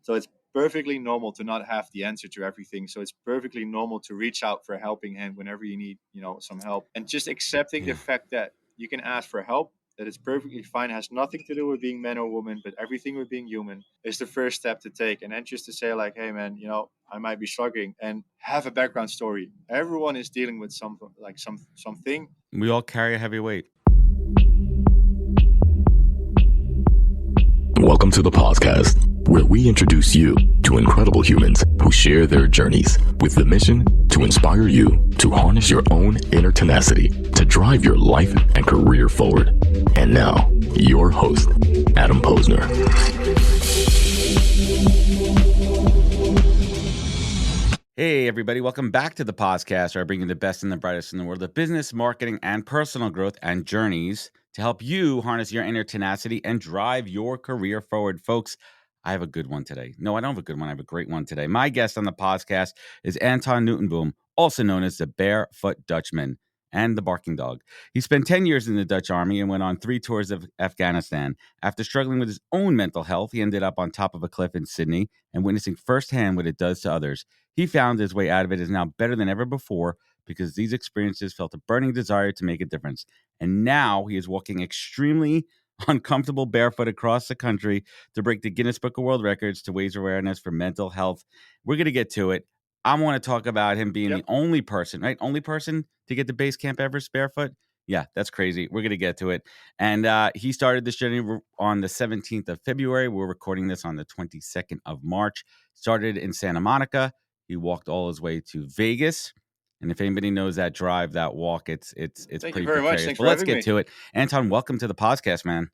So it's perfectly normal to not have the answer to everything. So it's perfectly normal to reach out for a helping hand whenever you need, some help. And just accepting the fact that you can ask for help, that it's perfectly fine, has nothing to do with being man or woman, but everything with being human, is the first step to take. And then just to say like, hey man, I might be struggling, and have a background story. Everyone is dealing with something. We all carry a heavy weight. Welcome to the podcast, where we introduce you to incredible humans who share their journeys with the mission to inspire you to harness your own inner tenacity to drive your life and career forward. And now, your host, Adam Posner. Hey, everybody. Welcome back to the podcast, where I bring you the best and the brightest in the world of business, marketing, and personal growth and journeys to help you harness your inner tenacity and drive your career forward. Folks, I have a good one today. No, I don't have a good one. I have a great one today. My guest on the podcast is Anton Newtonboom, also known as the Barefoot Dutchman and the Barking Dog. He spent 10 years in the Dutch Army and went on 3 tours of Afghanistan. After struggling with his own mental health, he ended up on top of a cliff in Sydney and witnessing firsthand what it does to others. He found his way out of it is now better than ever before because these experiences felt a burning desire to make a difference. And now he is walking extremely uncomfortable barefoot across the country to break the Guinness Book of World Records to raise awareness for mental health. We're going to get to it. I want to talk about him being the only person, right? Only person to get to base camp Everest barefoot. Yeah, that's crazy. We're going to get to it. And he started this journey on the 17th of February. We're recording this on the 22nd of March. Started in Santa Monica. He walked all his way to Vegas. And if anybody knows that drive, that walk, it's Thank pretty you very much. Thanks But for let's having get to it. Anton, welcome to the podcast, man.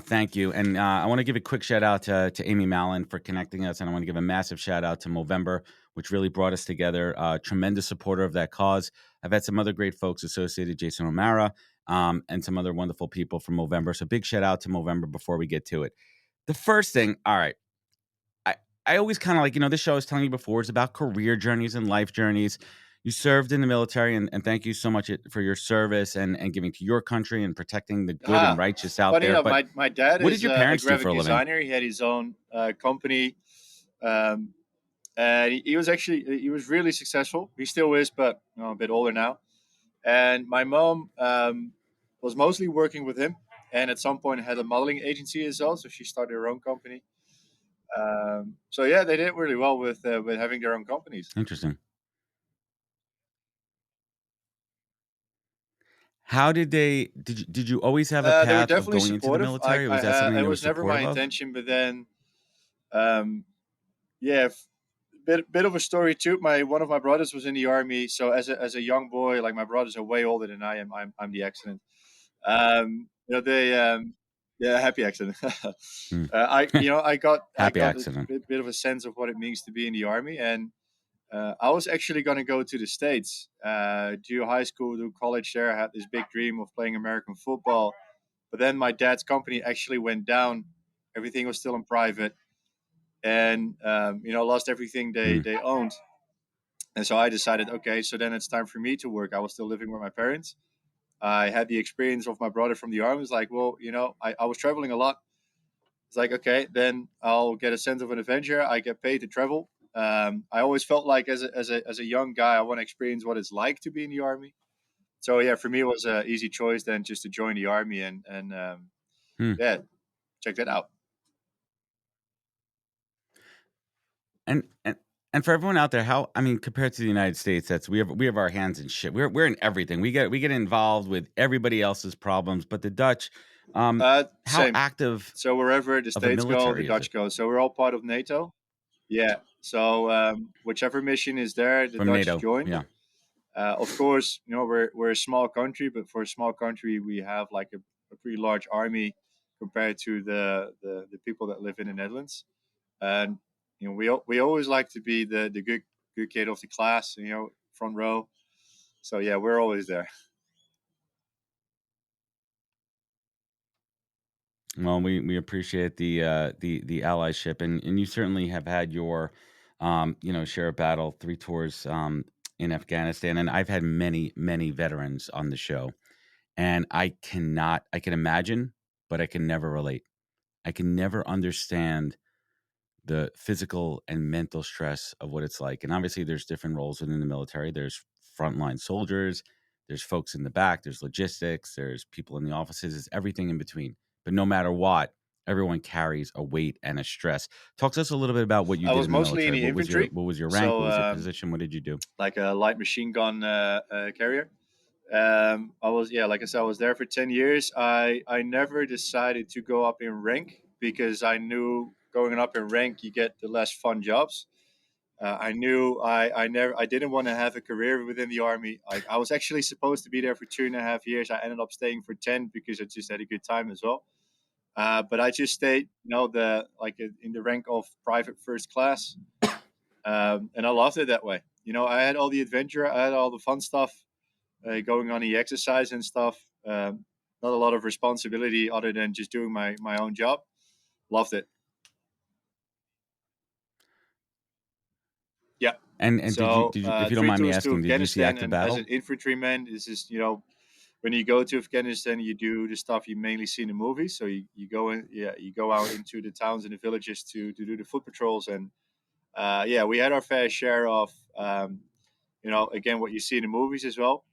Thank you. And I want to give a quick shout out to Amy Mallon for connecting us. And I want to give a massive shout out to Movember, which really brought us together. Tremendous supporter of that cause. I've had some other great folks associated, Jason O'Mara, and some other wonderful people from Movember. So big shout out to Movember before we get to it. The first thing, all right. I always kind of like, this show I was telling you before is about career journeys and life journeys. You served in the military, and thank you so much for your service and giving to your country and protecting the good and righteous out there. Enough, but my dad what is did your parents a graphic do for a living? designer. He had his own company, and he was really successful. He still is, but a bit older now. And my mom was mostly working with him, and at some point had a modeling agency as well. So she started her own company. So yeah, they did really well with having their own companies. Interesting. How did you always have a They were path of definitely going into the supportive. military? Was that something It they were was never my supportive of? intention, but then, yeah, bit of a story too. One of my brothers was in the army, so as a young boy, like my brothers are way older than I am. I'm the accident. Yeah, happy accident. I got Happy a accident. bit of a sense of what it means to be in the army, and I was actually going to go to the States, do high school, do college there. I had this big dream of playing American football, but then my dad's company actually went down. Everything was still in private, and lost everything they owned. And so I decided, okay, so then it's time for me to work. I was still living with my parents. I had the experience of my brother from the army. It's like, well, I was traveling a lot. It's like, okay, then I'll get a sense of an adventure. I get paid to travel. I always felt like as a young guy, I want to experience what it's like to be in the army. So yeah, for me, it was an easy choice then just to join the army and yeah, check that out. And for everyone out there, compared to the United States, we have our hands in shit. We're in everything. We get involved with everybody else's problems. But the Dutch, how Same. active? So wherever the States go, the Dutch go. So we're all part of NATO. Yeah. So whichever mission is there, the From Dutch NATO. join. Yeah. Of course, we're a small country, but for a small country, we have like a pretty large army compared to the people that live in the Netherlands. And we always like to be the good kid of the class, front row. So yeah, we're always there. Well, we appreciate the allyship, and you certainly have had your share of battle, 3 tours in Afghanistan, and I've had many veterans on the show, and I can imagine, but I can never relate. I can never understand the physical and mental stress of what it's like. And obviously, there's different roles within the military. There's frontline soldiers, there's folks in the back, there's logistics, there's people in the offices, there's everything in between. But no matter what, everyone carries a weight and a stress. Talk to us a little bit about what you I did was in the mostly in military. the infantry, What was your rank? so What was your position? What did you do? like a light machine gun carrier. I was, yeah, like I said, I was there for 10 years. I never decided to go up in rank because I knew going up in rank you get the less fun jobs. I knew I didn't want to have a career within the army. Like I was actually supposed to be there for 2.5 years. I ended up staying for 10 because I just had a good time as well. But I just stayed, the like in the rank of private first class, and I loved it that way. I had all the adventure, I had all the fun stuff, going on the exercise and stuff. Not a lot of responsibility other than just doing my own job. Loved it. Yeah. And So did you, if you don't three mind me tours to asking, did you see Afghanistan, active and as an battle? infantryman, this is when you go to Afghanistan, you do the stuff you mainly see in the movies. So you go in, yeah, you go out into the towns and the villages to do the foot patrols, and yeah, we had our fair share of again what you see in the movies as well.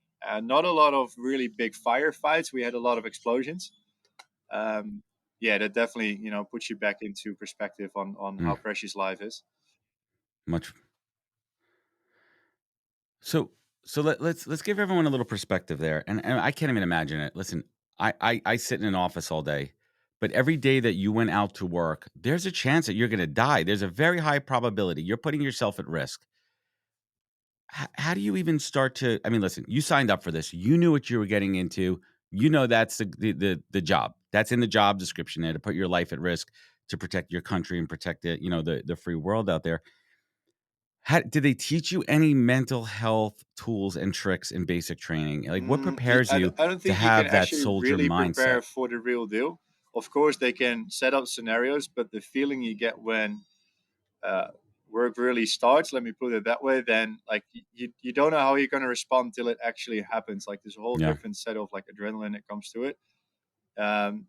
Not a lot of really big firefights. We had a lot of explosions. Um, yeah, that definitely puts you back into perspective on Mm, how precious life is. much. So let's give everyone a little perspective there. And I can't even imagine it. Listen, I sit in an office all day, but every day that you went out to work, there's a chance that you're going to die. There's a very high probability. You're putting yourself at risk. How do you even start to? I mean, listen, you signed up for this. You knew what you were getting into. You know that's the job. That's in the job description there to put your life at risk to protect your country and protect it. The free world out there. How did they teach you any mental health tools and tricks in basic training? Like, what prepares I, you don't, I don't to think you can have that actually soldier really mindset? prepare for the real deal. Of course, they can set up scenarios, but the feeling you get when uh, work really starts, let me put it that way, then like you don't know how you're going to respond till it actually happens. Like there's a whole Yeah, different set of like adrenaline that comes to it. Um,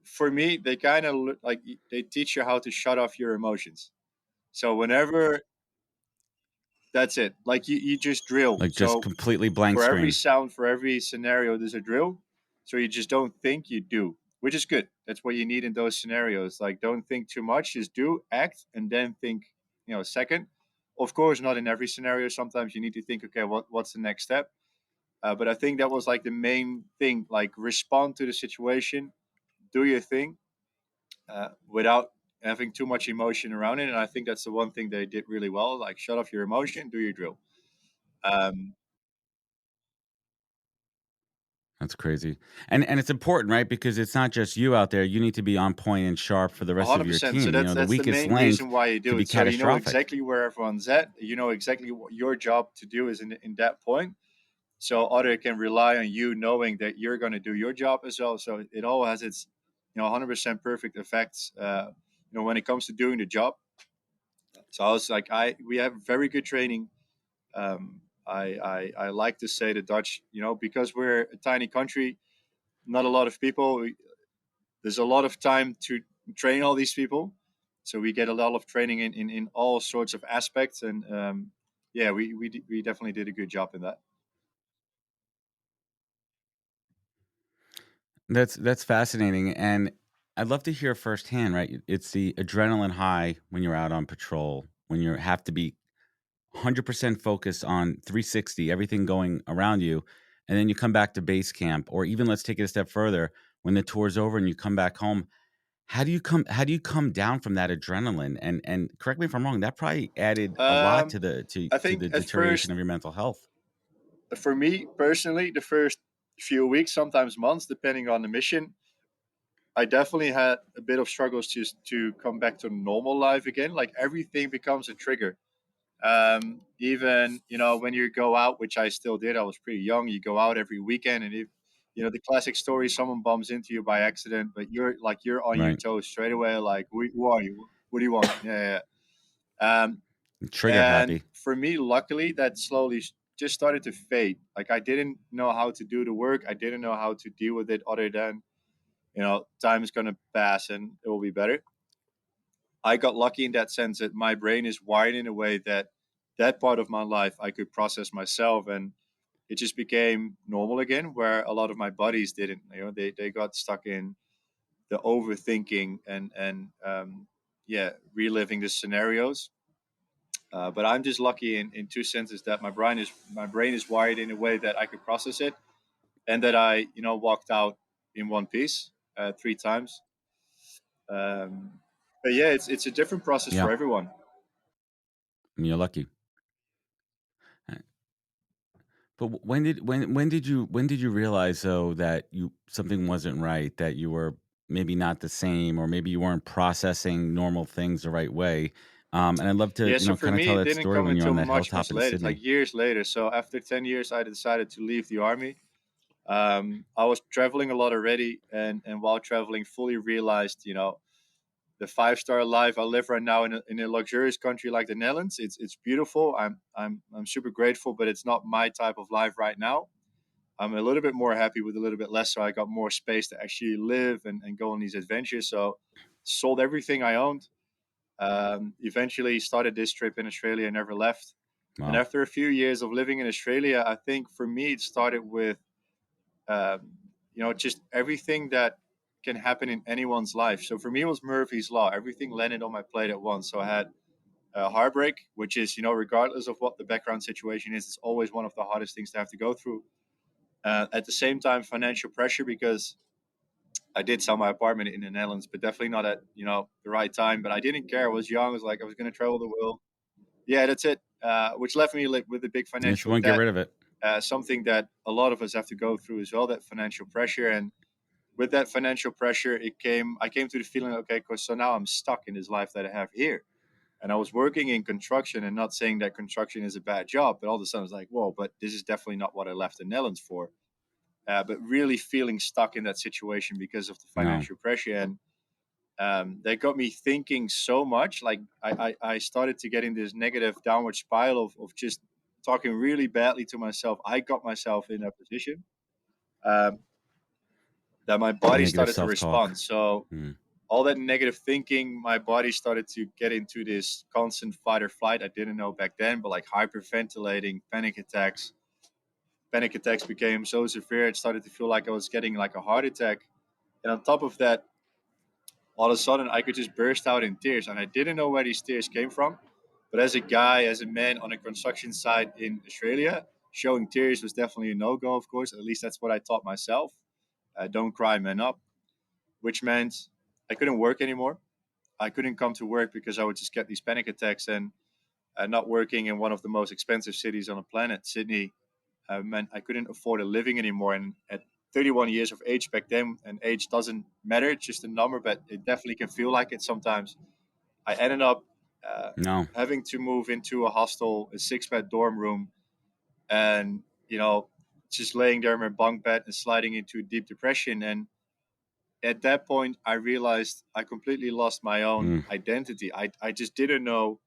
for me, they kind of like they teach you how to shut off your emotions. So whenever that's it, like you just drill. like just So completely blank for every screen. sound, for every scenario, there's a drill. So you just don't think, you do, which is good. That's what you need in those scenarios. Like don't think too much, just do, act, and then think, second. Of course, not in every scenario. Sometimes you need to think, okay, what's the next step? But I think that was like the main thing. Like respond to the situation, do your thing, without having too much emotion around it. And I think that's the one thing they did really well. Like shut off your emotion, do your drill. Um, That's crazy. And it's important, right? Because it's not just you out there. You need to be on point and sharp for the rest of your 100%. So team. that's The the weakest main link reason why you could do be it. So you know catastrophic. exactly where everyone's at. You know exactly what your job to do is in that point. So other can rely on you knowing that you're going to do your job as well. So it all has its 100% perfect effects. When it comes to doing the job. So I was like, we have very good training. I like to say the Dutch, because we're a tiny country, not a lot of people. There's a lot of time to train all these people, so we get a lot of training in all sorts of aspects, and yeah, we definitely did a good job in that. That's fascinating. And I'd love to hear firsthand, right? It's the adrenaline high when you're out on patrol, when you have to be 100% focused on 360, everything going around you. And then you come back to base camp, or even let's take it a step further, when the tour's over and you come back home. How do you come down from that adrenaline? And correct me if I'm wrong, that probably added a lot Um, to the to I to think the at deterioration first, of your mental health. for me personally, the first few weeks, sometimes months, depending on the mission, I definitely had a bit of struggles just to come back to normal life again. Like everything becomes a trigger. Even when you go out, which I still did, I was pretty young. You go out every weekend, and if the classic story, someone bumps into you by accident, but you're on your Right. toes straight away. Like, who are you? What do you want? Yeah, yeah. Trigger And happy. for me, luckily, that slowly just started to fade. Like I didn't know how to do the work. I didn't know how to deal with it other than time is going to pass and it will be better. I got lucky in that sense that my brain is wired in a way that that part of my life I could process myself, and it just became normal again. Where a lot of my buddies didn't. They got stuck in the overthinking and yeah, reliving the scenarios. But I'm just lucky in two senses that my brain is wired in a way that I could process it, and that I walked out in one piece 3 times. Um, but yeah, it's a different process Yeah, for everyone. and you're lucky. But when did you realize though that you something wasn't right, that you were maybe not the same, or maybe you weren't processing normal things the right way? And I'd love to, Yeah, so for kind of me, tell it that didn't story come when you're until on that much, hilltop much in later. It's like Sydney. years later. So after 10 years, I decided to leave the army. I was traveling a lot already, and while traveling, fully realized, the 5-star life I live right now in a luxurious country like the Netherlands. It's beautiful. I'm super grateful, but it's not my type of life right now. I'm a little bit more happy with a little bit less, so I got more space to actually live and go on these adventures. So sold everything I owned. Eventually started this trip in Australia and never left. And Wow. after a few years of living in Australia, I think for me it started with um, just everything that can happen in anyone's life. So for me, it was Murphy's Law. Everything landed on my plate at once. So I had a heartbreak, which is, regardless of what the background situation is, it's always one of the hardest things to have to go through. At the same time, financial pressure, because I did sell my apartment in the Netherlands, but definitely not at, the right time. But I didn't care. I was young. I was like, I was going to travel the world. Yeah, that's it. Which left me with a big You just financial want to get debt, rid of it. something that a lot of us have to go through as well, that financial pressure. And with that financial pressure, I came to the feeling, okay, because so now I'm stuck in this life that I have here. And I was working in construction, and not saying that construction is a bad job, but all of a sudden I was like, whoa, but this is definitely not what I left the Netherlands for. But really feeling stuck in that situation because of the No. financial pressure. And that got me thinking so much. Like I started to get in this negative downward spiral of just talking really badly to myself. I got myself in that position. Um, that my body Negative started to self-talk. respond. So Mm. all that negative thinking, my body started to get into this constant fight or flight. I didn't know back then, but like hyperventilating, panic attacks. Panic attacks became so severe, it started to feel like I was getting like a heart attack. And on top of that, all of a sudden I could just burst out in tears. And I didn't know where these tears came from. But as a guy, as a man on a construction site in Australia, showing tears was definitely a no go, of course. At least that's what I taught myself. Don't cry, man up. Which meant I couldn't work anymore. I couldn't come to work because I would just get these panic attacks. And not working in one of the most expensive cities on the planet, Sydney, meant I couldn't afford a living anymore. And at 31 years of age back then, and age doesn't matter, it's just a number, but it definitely can feel like it sometimes. I ended up uh, No. having to move into a hostel, a 6-bed dorm room, and just laying there in my bunk bed and sliding into deep depression. And at that point, I realized I completely lost my own Mm. identity. I just didn't know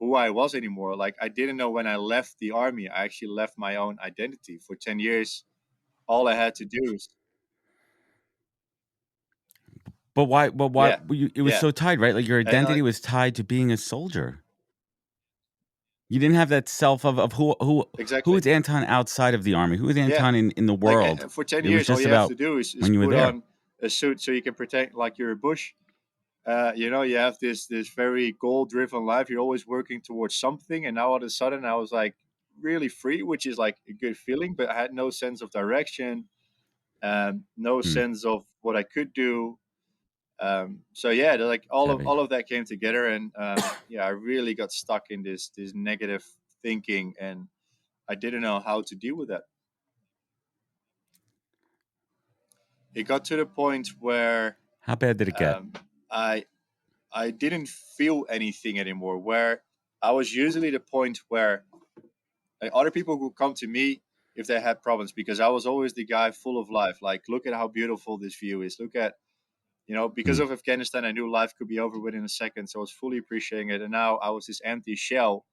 who I was anymore. Like I didn't know when I left the army, I actually left my own identity. For 10 years, all I had to do is, But why? But why? yeah, It was yeah, so tied, right? Like your and identity was tied to being a soldier. You didn't have that self of who exactly, is Anton outside of the army? Who is yeah. Anton in the Like world? for 10 It was years, all just you have to about do is when you were put there. on a suit so you can pretend like you're a bush. You have this very goal driven life. You're always working towards something, and now all of a sudden, I was like really free, which is like a good feeling. But I had no sense of direction, no Hmm, sense of what I could do. So yeah, like it's all heavy. of that came together, and yeah, I really got stuck in this negative thinking, and I didn't know how to deal with that. It got to the point where How bad did it get? um, I I didn't feel anything anymore. Where I was usually the point where like, other people would come to me if they had problems, because I was always the guy full of life. Like, look at how beautiful this view is. Look at because Hmm. of Afghanistan, I knew life could be over within a second, so I was fully appreciating it. And now I was this empty shell,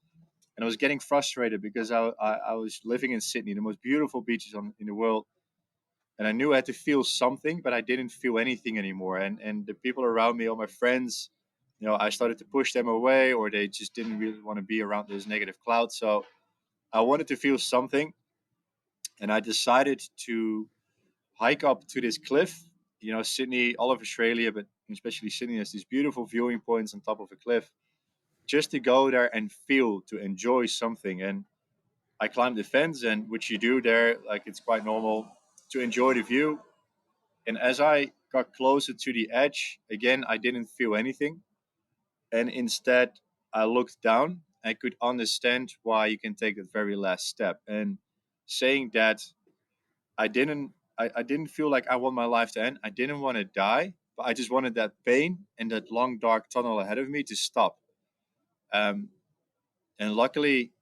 and I was getting frustrated because I was living in Sydney, the most beautiful beaches in the world, and I knew I had to feel something, but I didn't feel anything anymore. And the people around me, all my friends, I started to push them away, or they just didn't really want to be around those negative clouds. So I wanted to feel something, and I decided to hike up to this cliff. Sydney, all of Australia, but especially Sydney, has these beautiful viewing points on top of a cliff. Just to go there and feel, to enjoy something. And I climbed the fence, and which you do there, like it's quite normal to enjoy the view. And as I got closer to the edge, again, I didn't feel anything. And instead, I looked down. I could understand why you can take that very last step. And saying that, I didn't feel like I want my life to end. I didn't want to die, but I just wanted that pain and that long dark tunnel ahead of me to stop. Um, and luckily,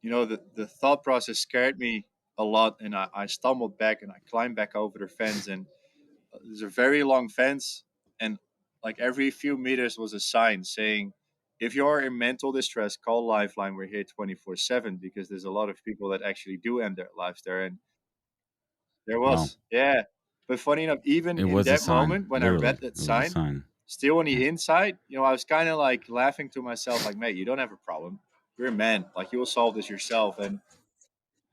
the thought process scared me a lot, and I stumbled back and I climbed back over the fence. And there's a very long fence, and like every few meters was a sign saying, if you're in mental distress, call Lifeline. We're here 24/7, because there's a lot of people that actually do end their lives there. And there Well, was, yeah. But funny enough, even it in was a that sign. moment when I Literally, read that it was a sign, sign. still on Yeah. the inside, I was kind of like laughing to myself, like, mate, you don't have a problem. You're a man. Like, you will solve this yourself. And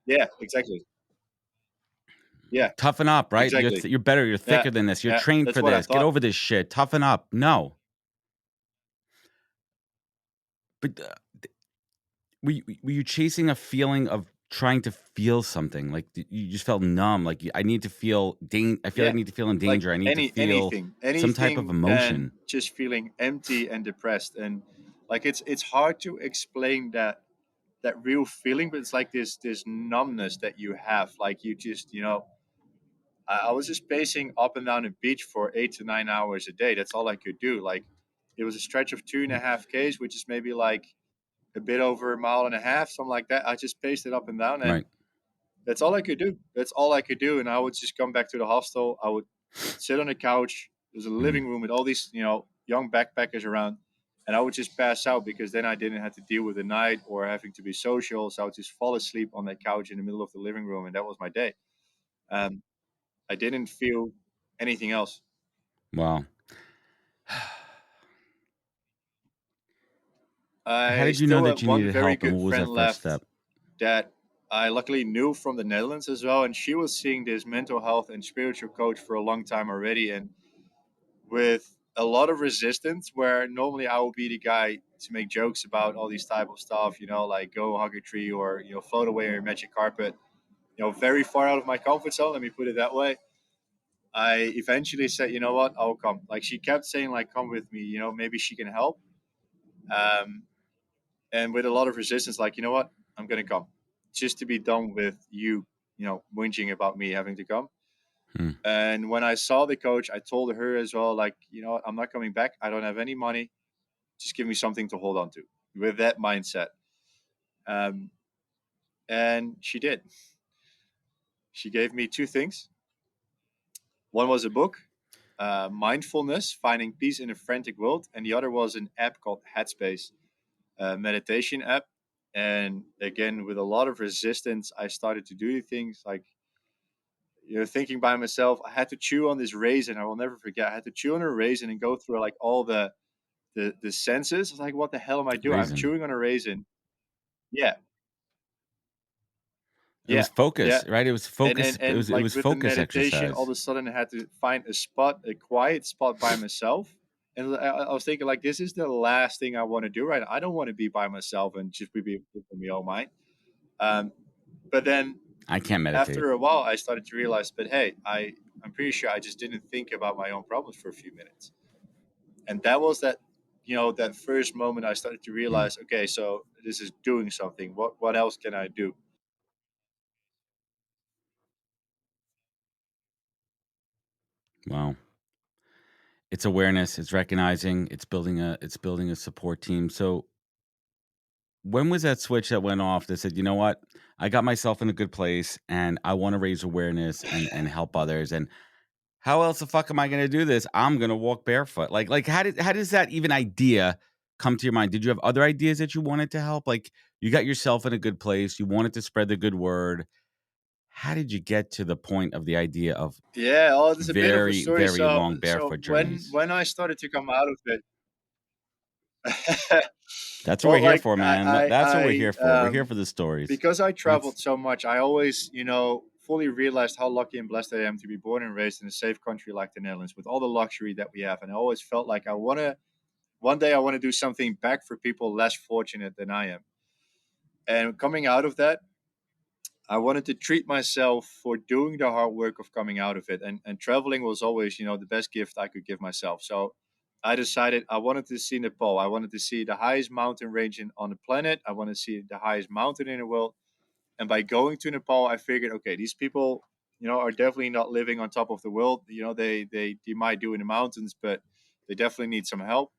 yeah, exactly. Yeah, Toughen up, right? exactly. You're better. You're Yeah, thicker than this. You're yeah. trained That's for what I this. Get thought. over this shit. Toughen up. No, but were you chasing a feeling of trying to feel something? Like you just felt numb. Like I need to feel I feel I Yeah, need to feel in like danger. I need to feel anything, some type of anything than emotion. just feeling empty and depressed. And like it's hard to explain that real feeling, but it's like this numbness that you have. Like you just I was just pacing up and down the beach for 8 to 9 hours a day. That's all I could do. Like it was a stretch of 2.5 Ks, which is maybe like a bit over a mile and a half, something like that. I just paced it up and down, and Right. that's all I could do. That's all I could do. And I would just come back to the hostel. I would sit on the couch. There's a Mhm. living room with all these, young backpackers around. And I would just pass out, because then I didn't have to deal with the night or having to be social. So I would just fall asleep on that couch in the middle of the living room. And that was my day. Um, I didn't feel anything else. Wow. How I did you know still that have you one needed very help, and good what was friend that first left step? that I luckily knew from the Netherlands as well. And she was seeing this mental health and spiritual coach for a long time already. And with a lot of resistance, where normally I would be the guy to make jokes about all these type of stuff, like go hug a tree, or float away on your magic carpet, very far out of my comfort zone, let me put it that way. I eventually said, you know what, I'll come. Like, she kept saying, like, come with me, maybe she can help. um, and with a lot of resistance, like, you know what, I'm gonna come, just to be done with you, whinging about me having to come. Hmm. And when I saw the coach, I told her as well, like, I'm not coming back. I don't have any money. Just give me something to hold on to, with that mindset. Um, and she did. She gave me two things. One was a book, Mindfulness, Finding Peace in a Frantic World. And the other was an app called Headspace, a meditation app. And again, with a lot of resistance, I started to do things like, thinking by myself. I had to chew on this raisin. I will never forget. I had to chew on a raisin and go through like all the senses. I was like, what the hell am I doing? I'm Raisin. chewing on a raisin. Yeah, It was yeah, yeah. focus, right? It was And focus. and and It like was with the focus meditation, all exercise. of a sudden I had to find a spot, a quiet spot by myself. And I was thinking, like, this is the last thing I want to do right now. I don't want to be by myself and just be for me all mine. Um, but then I can't meditate. after a while, I started to realize, but hey, I'm pretty sure I just didn't think about my own problems for a few minutes. And that was that first moment I started to Hmm. realize, okay, so this is doing something. What else can I do? Wow. It's awareness. It's recognizing. It's building a support team. So when was that switch that went off that said, you know what, I got myself in a good place, and I want to raise awareness and help others, and how else the fuck am I going to do this? I'm going to walk barefoot. Like how does that even idea come to your mind? Did you have other ideas that you wanted to help? Like, you got yourself in a good place, you wanted to spread the good word. how did you get to the point of the idea of Yeah, oh, there's a bit of a very, story. very So long so barefoot when journeys? when I started to come out of it, That's what we're well, here like for, man. That's what we're here for. We're here for the stories. because I That's traveled so much, I always, fully realized how lucky and blessed I am to be born and raised in a safe country like the Netherlands with all the luxury that we have. And I always felt like one day I want to do something back for people less fortunate than I am. And coming out of that, I wanted to treat myself for doing the hard work of coming out of it. And traveling was always, the best gift I could give myself. So I decided I wanted to see Nepal. I wanted to see the highest mountain range on the planet. I wanted to see the highest mountain in the world. And by going to Nepal, I figured, okay, these people, are definitely not living on top of the world. They might do in the mountains, but they definitely need some help.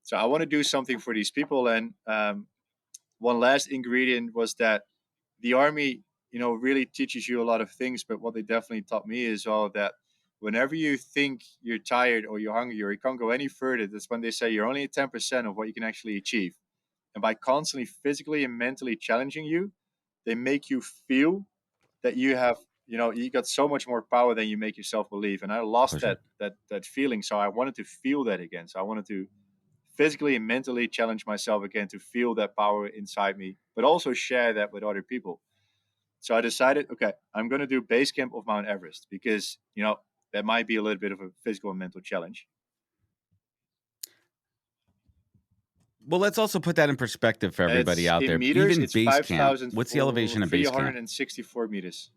So I want to do something for these people. And one last ingredient was that the army, really teaches you a lot of things. But what they definitely taught me is all that whenever you think you're tired or you're hungry or you can't go any further, that's when they say you're only at 10% of what you can actually achieve. And by constantly physically and mentally challenging you, they make you feel that you got so much more power than you make yourself believe. And I lost pushing. that feeling. So I wanted to feel that again. So I wanted to physically and mentally challenge myself again to feel that power inside me, but also share that with other people. So I decided, okay, I'm going to do base camp of Mount Everest because, that might be a little bit of a physical and mental challenge. Well, let's also put that in perspective for everybody It's out in there. meters, Even it's base camp, what's the elevation of base camp? 5,364 meters.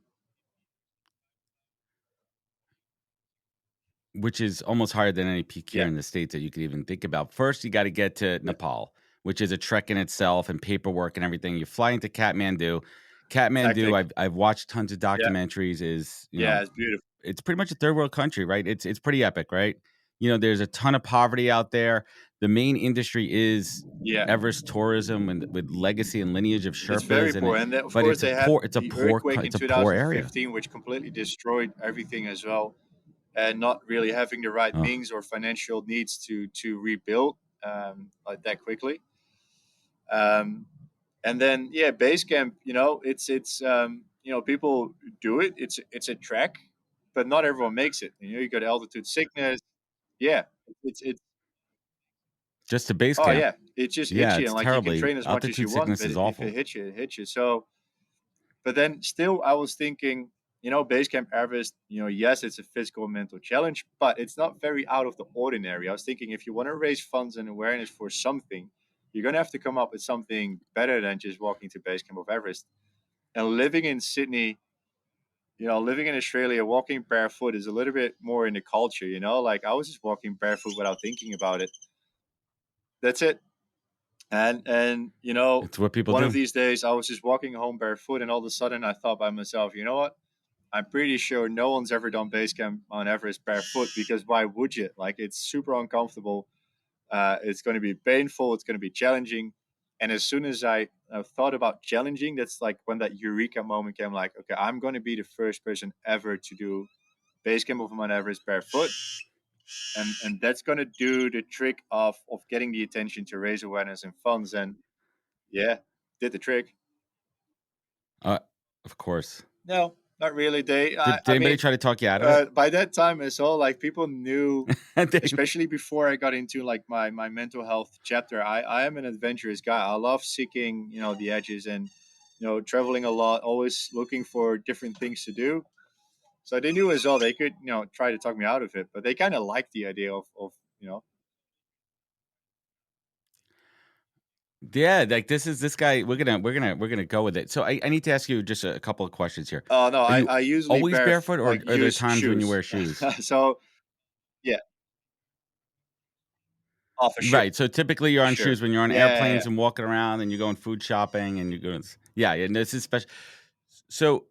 Which is almost higher than any peak here Yeah, in the States that you could even think about. First, you got to get to yeah, Nepal, which is a trek in itself and paperwork and everything. You fly into Kathmandu. Kathmandu, hectic. I've watched tons of Yeah, documentaries. Is yeah, it's beautiful. it's pretty much a third world country, right? It's pretty epic, right? There's a ton of poverty out there. The main industry is Yeah, Everest tourism and with legacy and lineage of it's very Sherpas, and poor. And then, of but course, they had the earthquake in it's a poor area. 2015, which completely destroyed everything as well. And not really having the right Oh, means or financial needs to rebuild like that quickly. Um, and then yeah, base camp. People do it. It's a trek, but not everyone makes it. You got altitude sickness. Yeah, it's just to base oh camp. yeah, it's just Yeah, itchy, and it's like you can terribly train as much as you altitude want, sickness but is if it awful. hits you, it hits you. So but then still, I was thinking, base camp Everest, yes, it's a physical and mental challenge, but it's not very out of the ordinary. I was thinking if you want to raise funds and awareness for something, you're going to have to come up with something better than just walking to base camp of Everest. And living in Sydney, living in Australia, walking barefoot is a little bit more in the culture, like I was just walking barefoot without thinking about it. That's it. And It's what people one of do. these days I was just walking home barefoot and all of a sudden I thought by myself, you know what? I'm pretty sure no one's ever done base camp on Everest barefoot because why would you? Like it's super uncomfortable. It's going to be painful. It's going to be challenging. And as soon as I thought about challenging, that's like when that eureka moment came. Like, okay, I'm going to be the first person ever to do base camp of Mount Everest barefoot, and that's going to do the trick of getting the attention to raise awareness and funds. And yeah, did the trick. Uh, of course. No, not really. They, I, Did I anybody mean, try to talk you out of it? by that time as well, like people knew, They- especially before I got into like my mental health chapter. I am an adventurous guy. I love seeking, the edges and, traveling a lot, always looking for different things to do. So they knew as well they could, try to talk me out of it, but they kind of liked the idea of, you know, yeah, like this guy. We're gonna go with it. So I need to ask you just a couple of questions here. oh no, Are you I usually always barefoot, or like are there use times when you shoes. wear shoes? So yeah, oh for sure, Right. So typically you're for on sure. shoes when you're on Yeah, yeah, yeah. airplanes and walking around and you're going food shopping and you're going, yeah, and this is special. So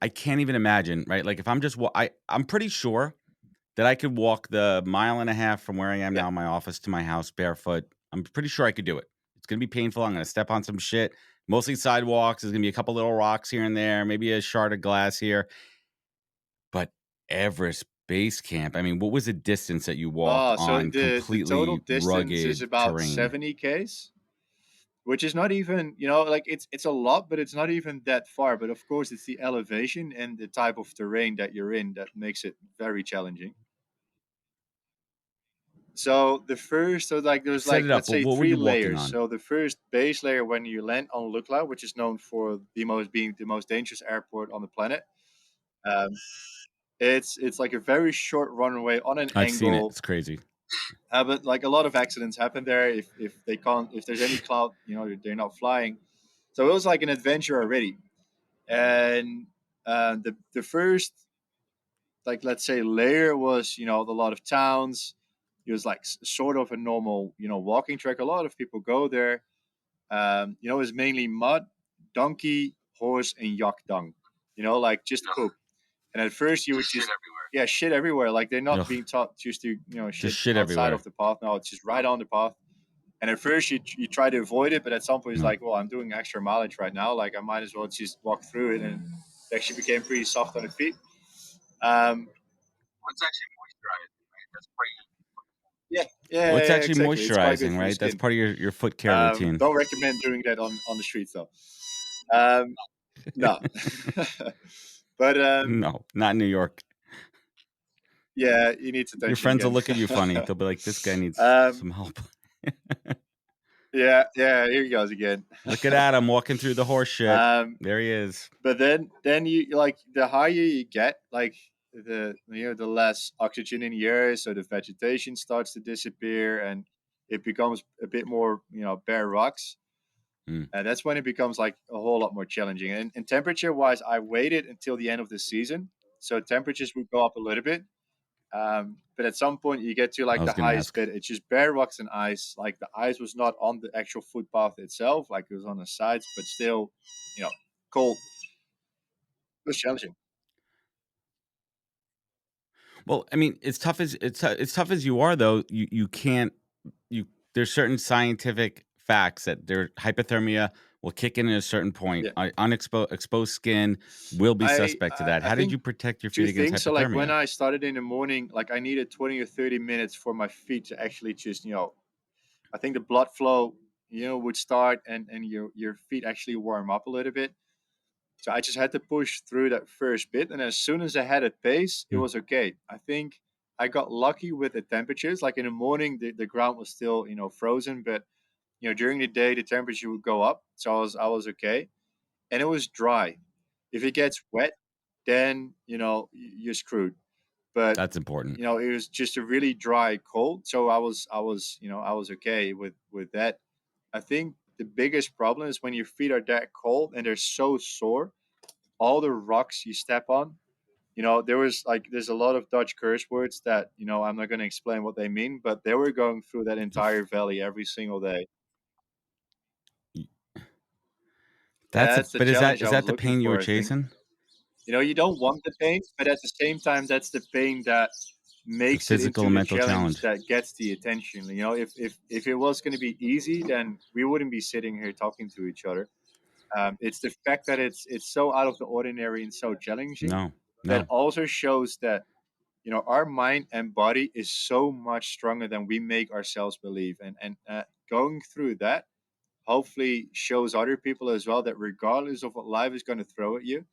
I can't even imagine, right? Like if I'm just, I'm pretty sure that I could walk the mile and a half from where I am Yeah. now in my office to my house barefoot. I'm pretty sure I could do it. It's going to be painful. I'm going to step on some shit, mostly sidewalks. There's going to be a couple little rocks here and there, maybe a shard of glass here. But Everest Base Camp, I mean, what was the distance that you walked So on the total completely distance is rugged about terrain? 70 k's. which is not even, like it's a lot, but it's not even that far. But of course, it's the elevation and the type of terrain that you're in that makes it very challenging. So the first, so like there's Set like it up. let's What, say what were three you walking layers. on? So the first base layer when you land on Lukla, which is known for being the most dangerous airport on the planet. Um, it's like a very short runway on an I've seen it. angle. It's crazy. But like a lot of accidents happen there if there's any cloud, they're not flying. So it was like an adventure already. And the first, like let's say, layer was a lot of towns. It was like sort of a normal walking track. A lot of people go there. It was mainly mud, donkey, horse, and yak dung. Like just poop. And at first you would just yeah, shit everywhere. Like they're not Ugh, being taught just to just shit shit outside everywhere. of the path. No, it's just right on the path. And at first you try to avoid it, but at some point it's No. like, well, I'm doing extra mileage right now. Like I might as well just walk through it, and it actually became pretty soft on the feet. What's actually moisturizing, right? That's part of yeah, yeah, Well, it's yeah, actually exactly. It's quite good moisturizing, for the right? That's skin. part of your foot care routine. Don't recommend doing that on the streets though. Um, no, but No, not in New York. yeah, he needs Your attention friends will again. look at you funny. They'll be like, "This guy needs um, some help." yeah, yeah, here he goes again. Look at Adam walking through the horse shit. um, There he is. but then you like the higher you get, like the less oxygen in the air, so the vegetation starts to disappear, and it becomes a bit more bare rocks. Mm. And that's when it becomes like a whole lot more challenging. And temperature wise, I waited until the end of the season, so temperatures would go up a little bit. But at some point, you get to I like was the gonna highest ask. bit. It's just bare rocks and ice. Like the ice was not on the actual footpath itself, like it was on the sides, but still, you know, cold. It was challenging. Well, I mean, it's tough as you are though. You can't you. There's certain scientific facts that their hypothermia will kick in at a certain point. Yeah, Unexposed exposed skin will be I suspect to that. I How did you think protect your feet two against things. So like when hypothermia? I started in the morning, like I needed 20 or 30 minutes for my feet to actually just I think the blood flow would start, and your feet actually warm up a little bit. So I just had to push through that first bit, and as soon as I had a pace, it Mm. was okay. I think I got lucky with the temperatures. Like in the morning, the ground was still frozen, but during the day the temperature would go up, so I was okay, and it was dry. If it gets wet, then you're screwed. But That's important. it was just a really dry cold, so I was okay with that. I think the biggest problem is when your feet are that cold and they're so sore, all the rocks you step on. There's a lot of Dutch curse words that I'm not going to explain what they mean, but they were going through that entire valley every single day. Y- Yeah, That's a. that's the But is that challenge is I that was the looking pain you were for, I think. chasing? You don't want the pain, but at the same time, that's the pain that The makes it physical into and the mental challenge challenge. that gets the attention. If it was going to be easy, then we wouldn't be sitting here talking to each other. It's the fact that it's so out of the ordinary and so challenging No, that no. also shows that our mind and body is so much stronger than we make ourselves believe, and going through that hopefully shows other people as well that regardless of what life is going to throw at you,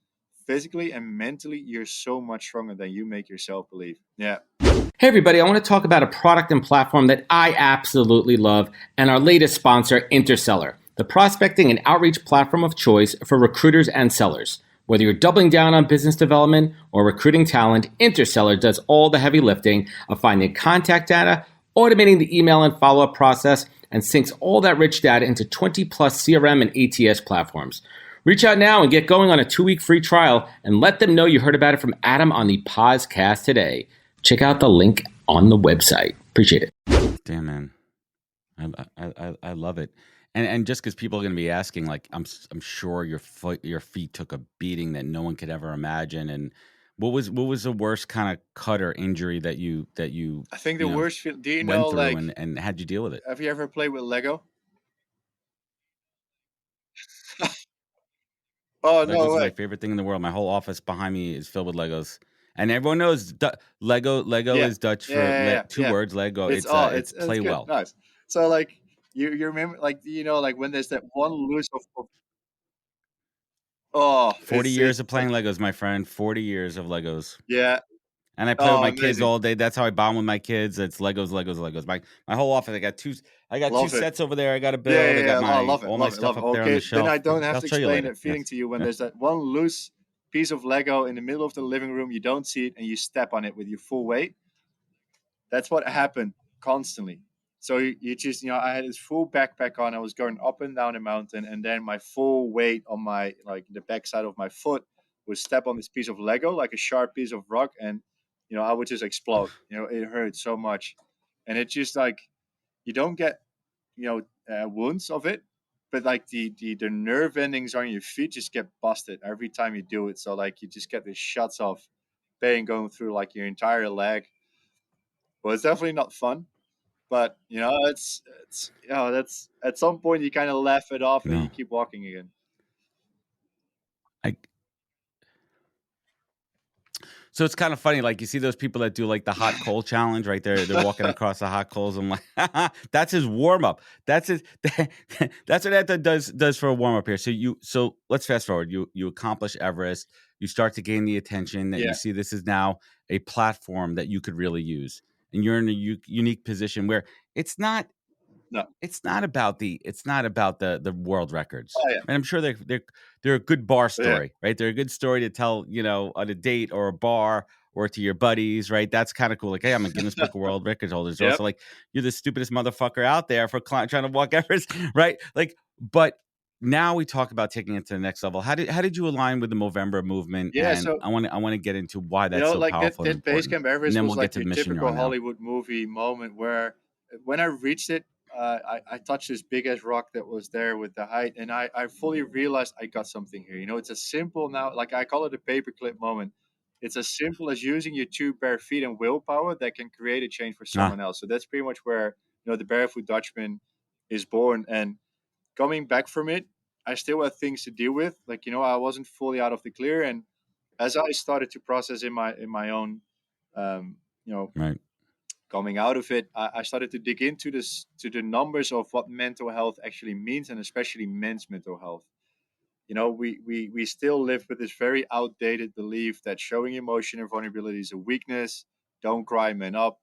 physically and mentally, you're so much stronger than you make yourself believe. Yeah. Hey, everybody, I want to talk about a product and platform that I absolutely love and our latest sponsor, Interseller, the prospecting and outreach platform of choice for recruiters and sellers. Whether you're doubling down on business development or recruiting talent, Interseller does all the heavy lifting of finding contact data, automating the email and follow up process, and syncs all that rich data into 20 plus CRM and ATS platforms. Reach out now and get going on a 2-week free trial and let them know you heard about it from Adam on the podcast today. Check out the link on the website. Appreciate it. Damn, man. I love it. And just because people are going to be asking, like, I'm sure your feet took a beating that no one could ever imagine. And what was the worst kind of cut or injury that you I think the you know worst feel. Do you know, went through, like, and how'd you deal with it? have you ever played with Lego? Oh, no Legos are my way. favorite thing in the world. My whole office behind me is filled with Legos, and everyone knows Lego Yeah. is Dutch Yeah. for Yeah. Yeah. two Yeah. words. Lego. It's It's all, it's it's play good. well. Nice. So, like, You remember, like, like when there's that one loose of oh, 40 years it's of like, playing Legos, my friend. 40 years of Legos. yeah. And I play with Oh, my kids amazing. all day. That's how I bond with my kids. It's Legos, Legos, Legos. My whole office. I got two Love it. sets over there. I got to Yeah, build. I yeah, got yeah. Oh, my love it, all my love it, stuff love it. up there on the Okay, then I shelf. don't have I'll to show you explain later. that feeling Yes. to you when Yeah. there's that one loose piece of Lego in the middle of the living room, you don't see it, and you step on it with your full weight. That's what happened constantly. So you just, I had this full backpack on. I was going up and down the mountain, and then my full weight on my, like, the backside of my foot would step on this piece of Lego, like a sharp piece of rock, and I would just explode. It hurt so much, and it just, like, you don't get wounds of it, but like the nerve endings on your feet just get busted every time you do it. So like you just get the shots of pain going through like your entire leg. Well, it's definitely not fun, but it's that's at some point you kind of laugh it off and you No. keep walking again. I So it's kind of funny, like you see those people that do like the hot coal challenge, right? They're walking across the hot coals. I'm like, that's his warm up. That's his. That's what Anton does for a warm up here. So let's fast forward. You accomplish Everest. You start to gain the attention that you Yeah, see. This is now a platform that you could really use, and you're in a unique position where it's not no, it's not about the world records. oh yeah, And I'm sure they're a good bar yeah, story, right? They're a good story to tell, on a date or a bar or to your buddies, right? That's kind of cool. Like, hey, I'm a Guinness Book of World Records holder. It's yep, also like you're the stupidest motherfucker out there for trying to walk Everest, right? Like, but now we talk about taking it to the next level. How did you align with the Movember movement? yeah. And So I want to get into why that's so like that powerful and that base important, camp and Everest then was we'll get like to the your mission you're typical on now. Hollywood movie moment where when I reached it, I touched this big ass rock that was there with the height, and I fully realized I got something here. It's a simple now, like I call it a paperclip moment. It's as simple as using your two bare feet and willpower that can create a change for Ah, someone else. So that's pretty much where the Barefoot Dutchman is born. And coming back from it, I still had things to deal with. Like I wasn't fully out of the clear, and as I started to process in my own, um, you know, right. coming out of it, I started to dig into the numbers of what mental health actually means, and especially men's mental health. We still live with this very outdated belief that showing emotion and vulnerability is a weakness. Don't cry, man up.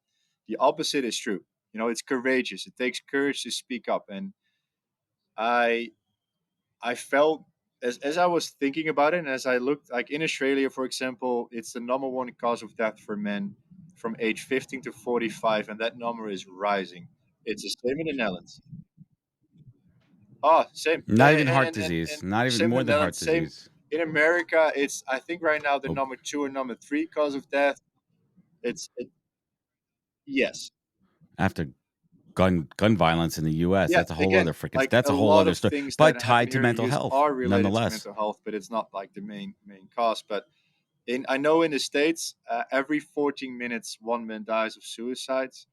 The opposite is true. It's courageous. It takes courage to speak up, and I I felt as I was thinking about it, and as I looked, like in Australia, for example, it's the number one cause of death for men from age 15 to 45, and that number is rising. It's the same in the Netherlands. Oh, same. Not even heart disease. And Not even same in more the than heart Netherlands. Same disease. in America. It's, I think, right now the Oh, number two and number three cause of death. Yes. after gun violence in the U.S. Yeah, That's a whole other again, freaking. like That's a a whole lot other of story, things that but happen tied to here in the mental US health, are related to nonetheless. mental health, but it's not like the main cause. But I know in the States, every 14 minutes, one man dies of suicides.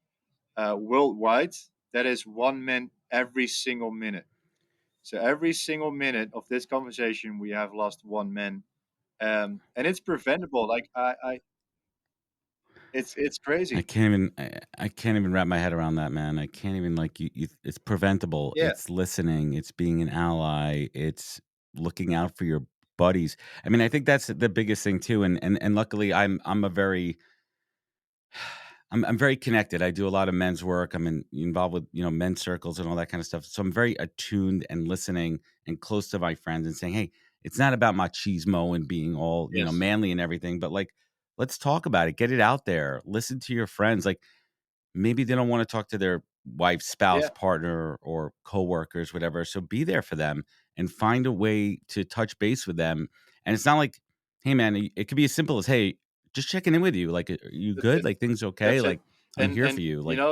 Worldwide, that is one man every single minute. So every single minute of this conversation, we have lost one man, and it's preventable. Like it's I crazy. can't even. I can't even wrap my head around that, man. I can't even like you. It's preventable. Yeah. It's listening. It's being an ally. It's looking out for your buddies. I mean, I think that's the biggest thing too. And luckily, I'm very connected. I do a lot of men's work. Involved with men's circles and all that kind of stuff. So I'm very attuned and listening and close to my friends and saying, hey, it's not about machismo and being all Yes. manly and everything, but like let's talk about it. Get it out there. Listen to your friends. Like maybe they don't want to talk to their wife, spouse, Yeah. partner, or coworkers, whatever. So be there for them and find a way to touch base with them. And it's not like, hey man, it could be as simple as, hey, just checking in with you. Like, are you That's good? it. Like things okay? That's it. Like I'm here for And you. Like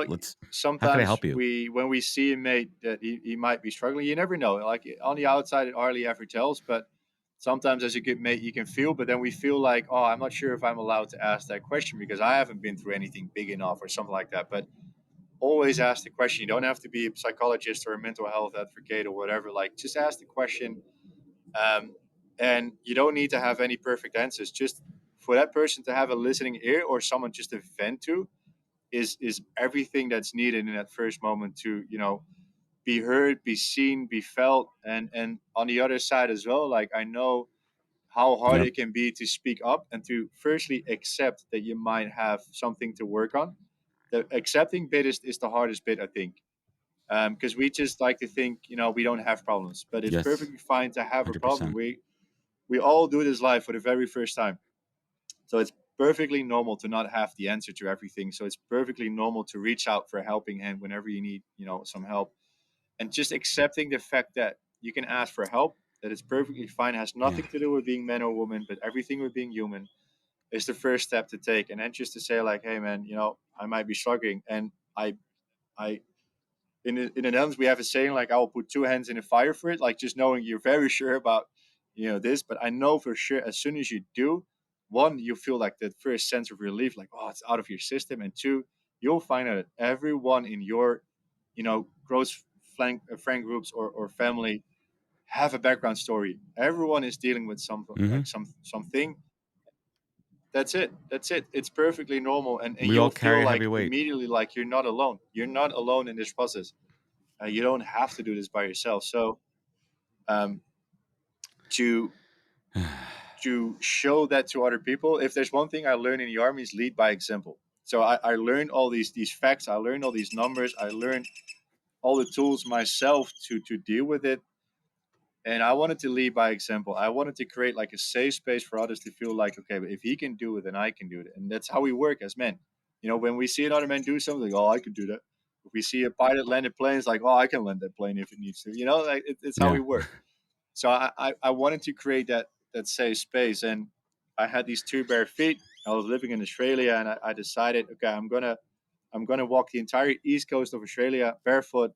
how can I sometimes help you? when we see a mate that he might be struggling, you never know. Like on the outside, it hardly ever tells, but sometimes as a good mate, you can feel. But then we feel like, oh, I'm not sure if I'm allowed to ask that question because I haven't been through anything big enough or something like that. But always ask the question. You don't have to be a psychologist or a mental health advocate or whatever. Like just ask the question, um, and you don't need to have any perfect answers. Just for that person to have a listening ear or someone just to vent to is everything that's needed in that first moment to be heard, be seen, be felt, and on the other side as well, like I know how hard Yep. it can be to speak up and to firstly accept that you might have something to work on. The accepting bit is the hardest bit, I think, because we just like to think, we don't have problems, but it's Yes. perfectly fine to have a problem. 100%. We all do this life for the very first time, so it's perfectly normal to not have the answer to everything. So it's perfectly normal to reach out for a helping hand whenever you need, some help, and just accepting the fact that you can ask for help. That it's perfectly fine. It has Yeah. nothing to do with being man or woman, but everything with being human is the first step to take. And then just to say like, hey man, I might be struggling, and I in the Netherlands we have a saying like, I will put two hands in the fire for it. Like just knowing you're very sure about this, but I know for sure as soon as you do, one, you feel like that first sense of relief, like, oh, it's out of your system, and two, you'll find out that everyone in your close friend groups or family have a background story. Everyone is dealing with something, Hmm. like something. That's it. It's perfectly normal, and We all you'll feel carry a like heavy weight. immediately like you're not alone. You're not alone in this process. You don't have to do this by yourself. So um, to to show that to other people, if there's one thing I learned in the army, is lead by example. So I learned all these facts. I learned all these numbers. I learned all the tools myself to deal with it. And I wanted to lead by example. I wanted to create like a safe space for others to feel like, okay, but if he can do it, then I can do it. And that's how we work as men. When we see another man do something, like, oh, I could do that. If we see a pilot land a plane, it's like, oh, I can land that plane if it needs to. Like it's how Yeah. we work. So I wanted to create that safe space. And I had these two bare feet. I was living in Australia, and I decided, okay, I'm gonna walk the entire east coast of Australia barefoot.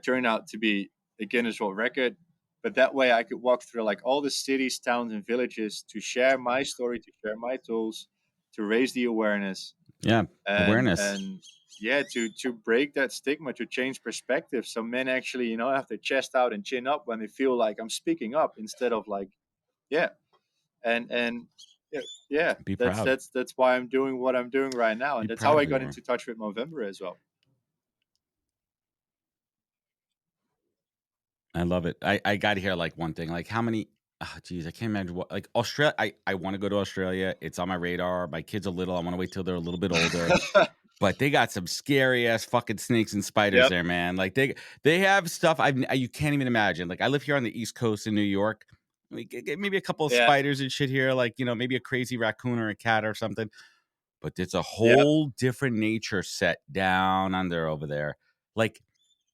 Turned out to be a Guinness World Record. But that way I could walk through like all the cities, towns, and villages to share my story, to share my tools, to raise the awareness, Yeah. and Awareness. and yeah, to break that stigma, to change perspective, so men actually have their chest out and chin up when they feel like I'm speaking up, instead of like, yeah, and yeah, yeah, Be that's proud. that's that's why I'm doing what I'm doing right now, Be and that's proud how of I who you got are. into touch with Movember as well. I love it. I got to hear like one thing. Like how many? Oh, geez, I can't imagine what. Like Australia. I want to go to Australia. It's on my radar. My kids are little. I want to wait till they're a little bit older. But they got some scary ass fucking snakes and spiders Yep, there, man. Like they have stuff you can't even imagine. Like I live here on the East Coast in New York. We get maybe a couple of yeah, spiders and shit here. Like maybe a crazy raccoon or a cat or something. But it's a yep. whole different nature set down under over there. Like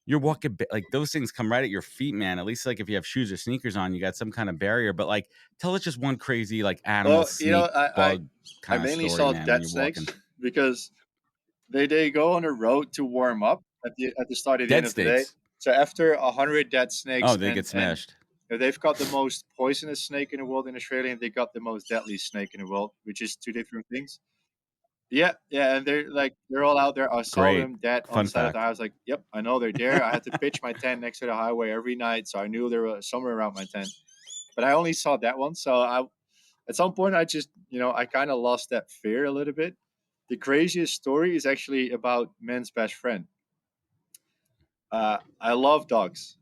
you're walking like those things come right at your feet, man. At least like if you have shoes or sneakers on, you got some kind of barrier. But like, tell us just one crazy like animal, Well, snake, I bug I kind of mainly story, saw man. When dead you're snakes walking, because they go on the road to warm up at the start of the end dead of the day. snakes. So after 100 dead snakes, Oh, they get and smashed. they've got the most poisonous snake in the world in Australia, and they got the most deadly snake in the world, which is two different things. Yeah, yeah, and they're all out there. I saw Great them dead on fun the side of the fact. house. I was like, yep, I know they're there. I had to pitch my tent next to the highway every night, so I knew they were somewhere around my tent. But I only saw that one, so at some point I just I kind of lost that fear a little bit. The craziest story is actually about men's best friend. I love dogs.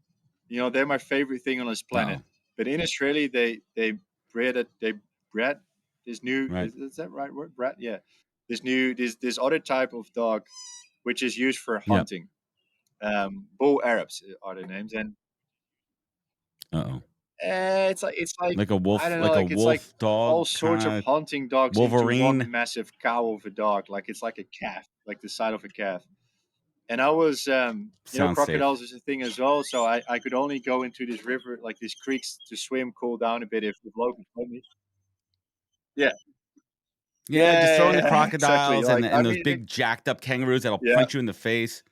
They're my favorite thing on this planet. Oh, But in Australia, they bred this new, right. is that right word? Bred, yeah. This other type of dog, which is used for Yep. hunting. Bull Arabs are the names, and Uh oh. it's like I don't know, Like a like it's like wolf dog all sorts of kind of hunting dogs into one Wolverine. massive cow of a dog. Like it's like a calf, like the side of a calf. And I was, Sounds safe. crocodiles is a thing as well. So I could only go into this river, like these creeks, to swim, cool down a bit if the locals told me. Yeah, Yeah, just yeah, throw in the yeah, exactly. crocodiles Like I and those mean, big jacked up kangaroos that'll yeah. punch you in the face.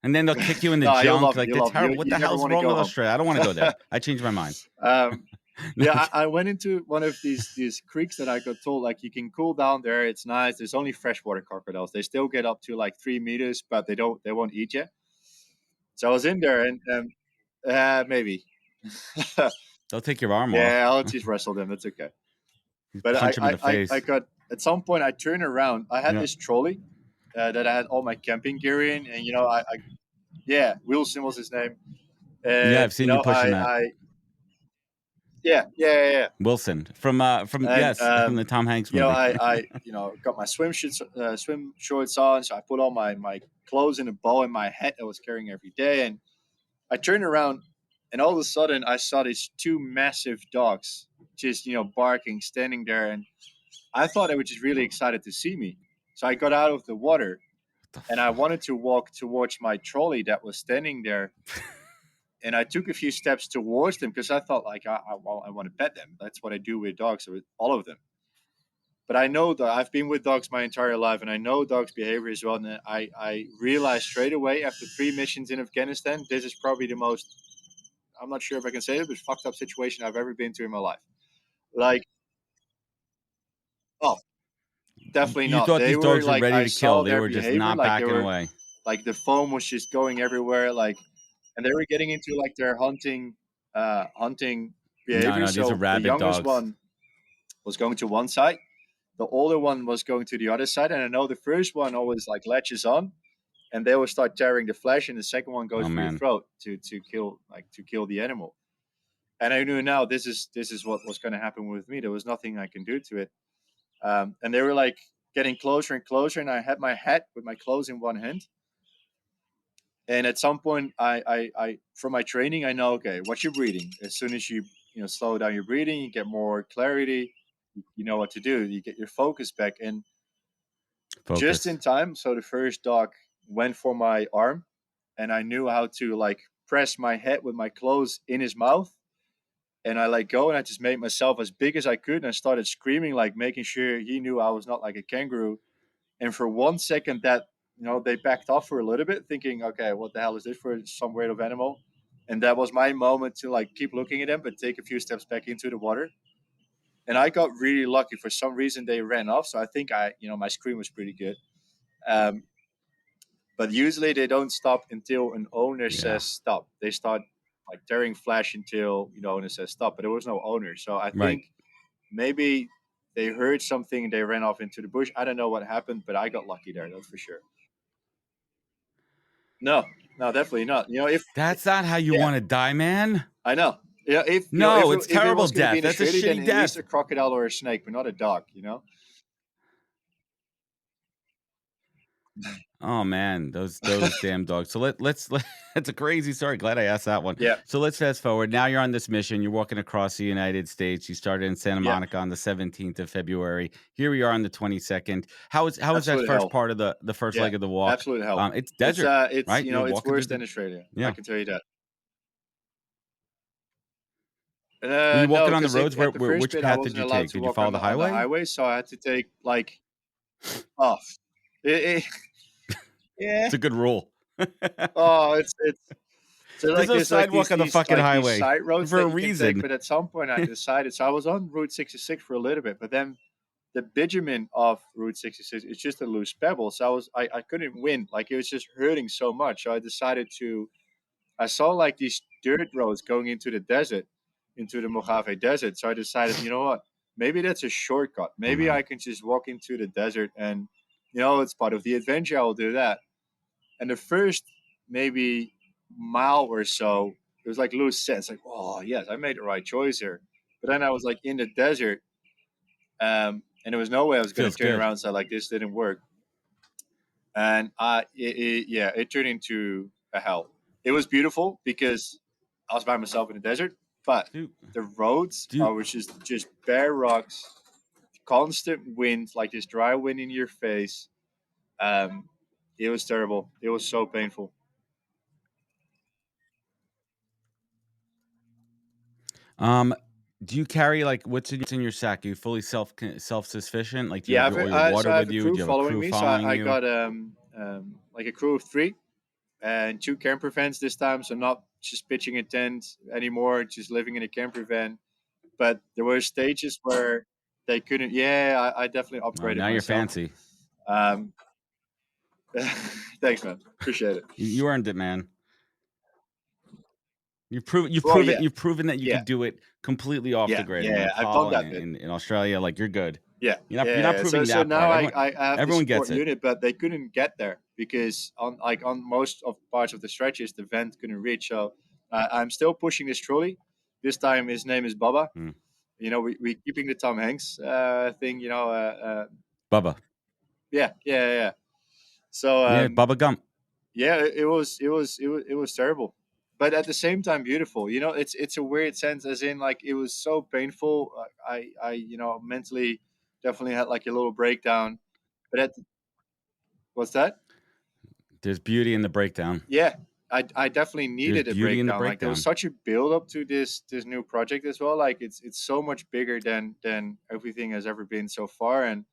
And then they'll kick you in the No, you'll junk. love it. Like You'll they're love it. terrible. What You the never hell's want to wrong go with home. Australia? I don't want to go there. I changed my mind. um, yeah, Like, I went into one of these creeks that I got told like you can cool down there. It's nice. There's only freshwater crocodiles. They still get up to like 3 meters, but they won't eat you. So I was in there, and maybe. they'll take your arm off. Yeah, I'll just wrestle them. That's okay. You But punch them in the I face. got, at some point I turned around. I had Yeah. this trolley that I had all my camping gear in, and Yeah, Wilson was his name. Yeah, And I've seen you pushing that. Yeah. Wilson from And yes, from the Tom Hanks movie. I got my swim shorts on, so I put all my clothes in a bow in my hat I was carrying every day, and I turned around, and all of a sudden I saw these two massive dogs just barking, standing there, and I thought they were just really excited to see me. So I got out of the water, What the and I fuck? wanted to walk towards my trolley that was standing there. And I took a few steps towards them because I thought, like, I want to pet them. That's what I do with dogs, with all of them. But I know that I've been with dogs my entire life, and I know dogs' behavior as well. And I realized straight away after 3 missions in Afghanistan, this is probably the most, I'm not sure if I can say it, but fucked up situation I've ever been to in my life. Like, oh, definitely You not. thought They these were dogs were like, ready I to kill. saw They their were just behavior, not like they backing were, away. like the foam was just going everywhere, like, and they were getting into like their hunting behavior. No, these are So the rabid youngest dogs. one was going to one side, the older one was going to the other side, and I know the first one always like latches on, and they will start tearing the flesh, and the second one goes Oh for your man. throat to kill the animal. And I knew now this is what was going to happen with me. There was nothing I can do to it. And they were like getting closer and closer, and I had my hat with my clothes in one hand. And at some point, I from my training, I know, okay, what's your breathing? As soon as you slow down your breathing, you get more clarity. You know what to do. You get your focus back, and just Focus. in time. So the first dog went for my arm, and I knew how to like press my head with my clothes in his mouth. And I let go, and I just made myself as big as I could, and I started screaming, like making sure he knew I was not like a kangaroo. And for 1 second, that they backed off for a little bit, thinking, "Okay, what the hell is this for some weird of animal?" And that was my moment to like keep looking at them, but take a few steps back into the water. And I got really lucky. For some reason, they ran off, so I think my scream was pretty good. Um, but usually they don't stop until an owner Yeah. says stop. They start like tearing flesh until the owner says stop. But there was no owner, so I Right. think maybe they heard something and they ran off into the bush. I don't know what happened, but I got lucky there. That's for sure. No, no, definitely not. If That's not how you yeah, want to die, man. I know. Yeah, No, it's if it terrible was going to be death. in That's a Australia, then shitty at least death. a crocodile or a snake, but not a dog. Oh man, those damn dogs. So let's it's a crazy story. Glad I asked that one. Yeah, So let's fast forward. Now you're on this mission. You're walking across the United States. You started in Santa yeah, Monica on the 17th of February. Here we are on the 22nd. How is that absolute first hell. part of the first Yeah, leg of the walk? absolute hell. It's desert, It's right? You're it's walking through worse the than Australia. I yeah. can tell you that. Were you No, walking on the because roads? at the first Which bit I path did wasn't you allowed take? to Did you walk follow the on the highway? highway, so I had to take like off. It, yeah. It's a good rule. Oh, it's so There's like no there's like sidewalk on the fucking these highway side roads for a that you can take, reason. but at some point I decided. So I was on Route 66 for a little bit, but then the bitumen of Route 66 is just a loose pebble. So I couldn't win. Like it was just hurting so much. So I decided to. I saw like these dirt roads going into the desert, into the Mojave Desert. So I decided, you know what? Maybe that's a shortcut. Oh Maybe no. I can just walk into the desert, and it's part of the adventure. I'll do that. And the first maybe mile or so, it was like loose sense, like, oh yes, I made the right choice here. But then I was like in the desert, and there was no way I was going to Feels turn good. around. So like this didn't work, and it turned into a hell. It was beautiful because I was by myself in the desert, but Dude, the roads dude. were just bare rocks, constant wind, like this dry wind in your face. Um, it was terrible. It was so painful. Um, do you carry like what's in your sack? Are you fully self sufficient? Like, do you Yeah, have all your so water I have with a you? crew Do you have a following crew me. So following I you? got like a crew of three and two camper vans this time. So not just pitching a tent anymore, just living in a camper van. But there were stages where they couldn't. Yeah, I definitely Oh, upgraded now you're myself. fancy. Um, thanks, man. Appreciate it. You earned it, man. Well, yeah, You've proven that you yeah, could do it completely off the grid in yeah. I've done Nepal and that bit. in Australia. Like you're good. Yeah, You're not yeah. proving So that now part. I have the Everyone support gets it. unit, but they couldn't get there because on most of parts of the stretches the vent couldn't reach. So I'm still pushing this trolley. This time his name is Baba. Mm. We keeping the Tom Hanks thing. Bubba. Yeah. So Yeah, Bubba Gump. yeah, it was terrible, but at the same time beautiful. It's a weird sense, as in like it was so painful. I mentally definitely had like a little breakdown. But what's that? There's beauty in the breakdown. Yeah, I definitely There's needed a beauty in the breakdown. Like there was breakdown. such a build up to this new project as well. Like it's so much bigger than everything has ever been so far, and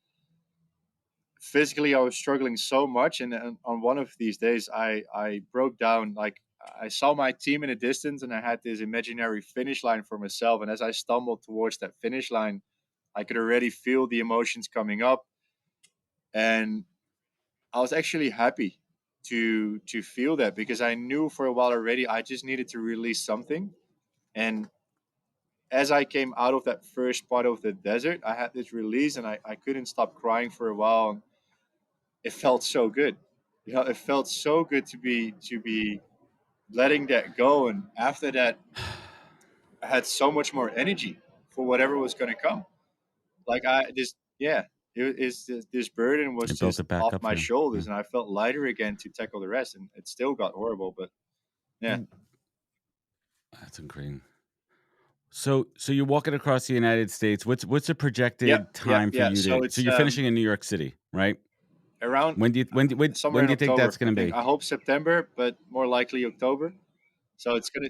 physically I was struggling so much. And on one of these days I broke down. Like I saw my team in the distance and I had this imaginary finish line for myself, and as I stumbled towards that finish line I could already feel the emotions coming up, and I was actually happy to feel that, because I knew for a while already I just needed to release something. And as I came out of that first part of the desert I had this release, and I couldn't stop crying for a while. It felt so good. It felt so good to be letting that go, and after that, I had so much more energy for whatever was going to come. Like I just yeah, this burden was It built just it back off up for my you. Yeah. shoulders, and I felt lighter again to tackle the rest. And it still got horrible, but yeah, That's incredible. So you're walking across the United States. What's the yeah, projected yeah, time for yeah. you So to? So it's you're finishing in New York City, right? around somewhere When in do you think that's October, I going to think. be? I hope September, but more likely October. So it's gonna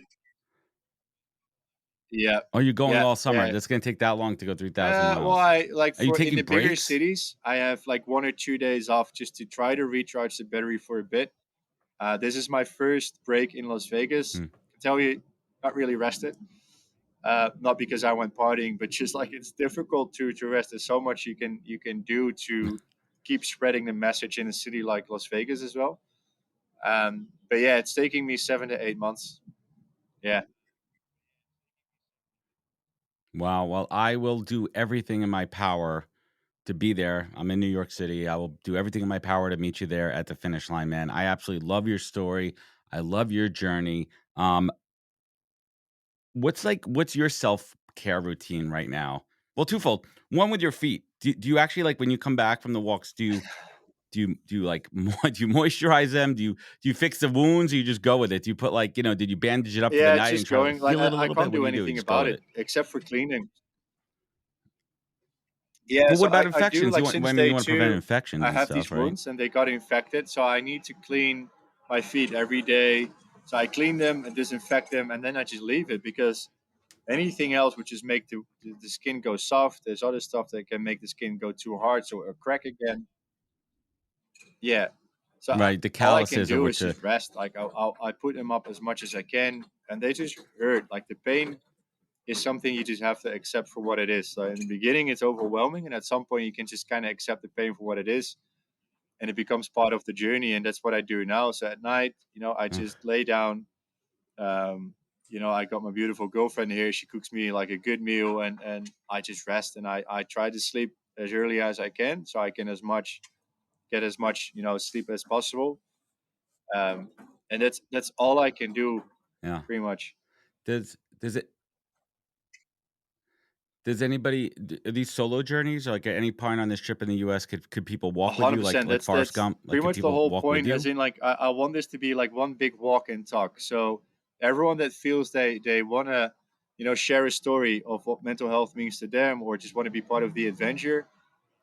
yeah, Oh, you're going yeah, all summer. yeah. That's going to take that long to go 3,000 Well, miles. I like Are you for in taking the bigger breaks? cities, I have like 1 or 2 days off just to try to recharge the battery for a bit. This is my first break in Las Vegas. Hmm. I can tell you, not really rested. Not because I went partying, but just like it's difficult to rest. There's so much you can do to keep spreading the message in a city like Las Vegas as well. But yeah, it's taking me 7 to 8 months. Yeah, Wow. Well, I will do everything in my power to be there. I'm in New York City. I will do everything in my power to meet you there at the finish line, man. I absolutely love your story. I love your journey. What's your self-care routine right now? Well, twofold. One, with your feet. Do you actually, like, when you come back from the walks, do you like do you moisturize them? Do you fix the wounds, or you just go with it? Do you put, like, did you bandage it up for the yeah, it's night and just try to, like, going. Like heal it a I little bit? can't What do do you do? You anything just go about with it it. except for cleaning. Yeah, But what so about I do infections? like since You day want to prevent two, infections I and have stuff, these right? wounds and they got infected, so I need to clean my feet every day. So I clean them and disinfect them, and then I just leave it, because anything else would just make the skin go soft. There's other stuff that can make the skin go too hard, so it'll crack again. Yeah. So Right, the all I can calluses, or do is which just rest. Like I put them up as much as I can, and they just hurt. Like the pain is something you just have to accept for what it is. So in the beginning, it's overwhelming, and at some point, you can just kind of accept the pain for what it is, and it becomes part of the journey. And that's what I do now. So at night, I uh, just lay down. Um, I got my beautiful girlfriend here. She cooks me like a good meal, and I just rest, and I try to sleep as early as I can, so I can get as much sleep as possible. Um, and that's all I can do, yeah. pretty much. Does it does anybody are these solo journeys, or, like, at any point on this trip in the US, could people A walk with hundred you, like percent. Forrest That's Gump? Like, pretty could much the people whole walk with point. As you? in, like I want this to be like one big walk and talk. So everyone that feels they want to, share a story of what mental health means to them, or just want to be part of the adventure,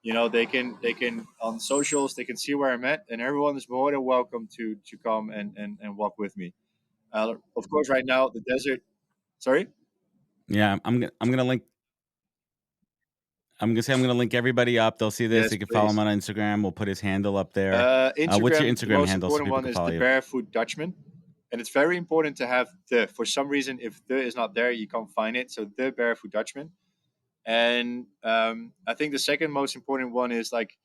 they can on socials they can see where I'm at, and everyone is more than welcome to come and walk with me. Of course, right now the desert. Sorry. Yeah, I'm gonna link. I'm gonna say I'm gonna link everybody up. They'll see this. Yes, They can follow him please. on Instagram. We'll put his handle up there. What's your Instagram, the Instagram most handle so important people one can is follow the you? Barefoot Dutchman. And it's very important to have the. For some reason, if the is not there, you can't find it. So the Barefoot Dutchman. And I think the second most important one is like,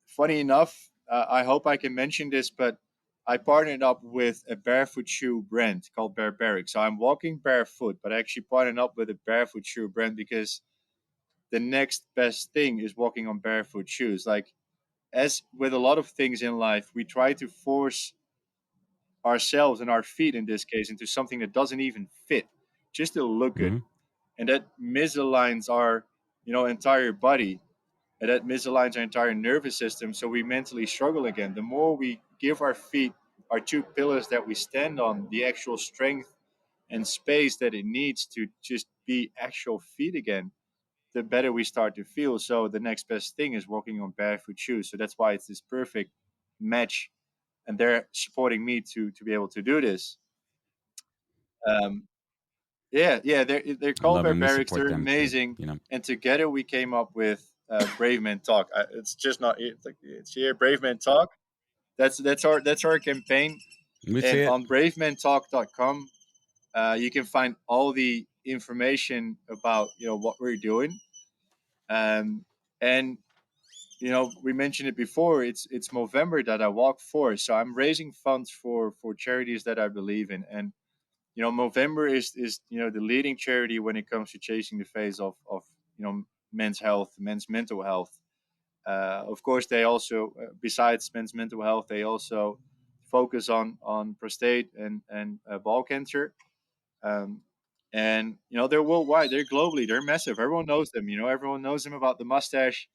funny enough, I hope I can mention this, but I partnered up with a barefoot shoe brand called Barbaric. So I'm walking barefoot, but I actually partnered up with a barefoot shoe brand because the next best thing is walking on barefoot shoes. Like as with a lot of things in life, we try to force ourselves and our feet in this case into something that doesn't even fit just to look good, Hmm. and that misaligns our entire body, and that misaligns our entire nervous system, so we mentally struggle again. The more we give our feet, our two pillars that we stand on, the actual strength and space that it needs to just be actual feet again, the better we start to feel. So the next best thing is walking on barefoot shoes. So that's why it's this perfect match, and they're supporting me to be able to do this. Um, yeah, yeah, they're I called love it. And we barbarics. support They're them too. amazing, You know, and together we came up with Brave Men Talk. It's just not it's here Brave Men Talk. That's our campaign, we see and it. on bravementalk.com you can find all the information about what we're doing. And we mentioned it before. It's Movember that I walk for, so I'm raising funds for charities that I believe in. And Movember is the leading charity when it comes to chasing the face of men's health, men's mental health. Of course, they also, besides men's mental health, they also focus on prostate and ball cancer. Um, and they're worldwide, they're globally, they're massive. Everyone knows them. Everyone knows them about the mustache,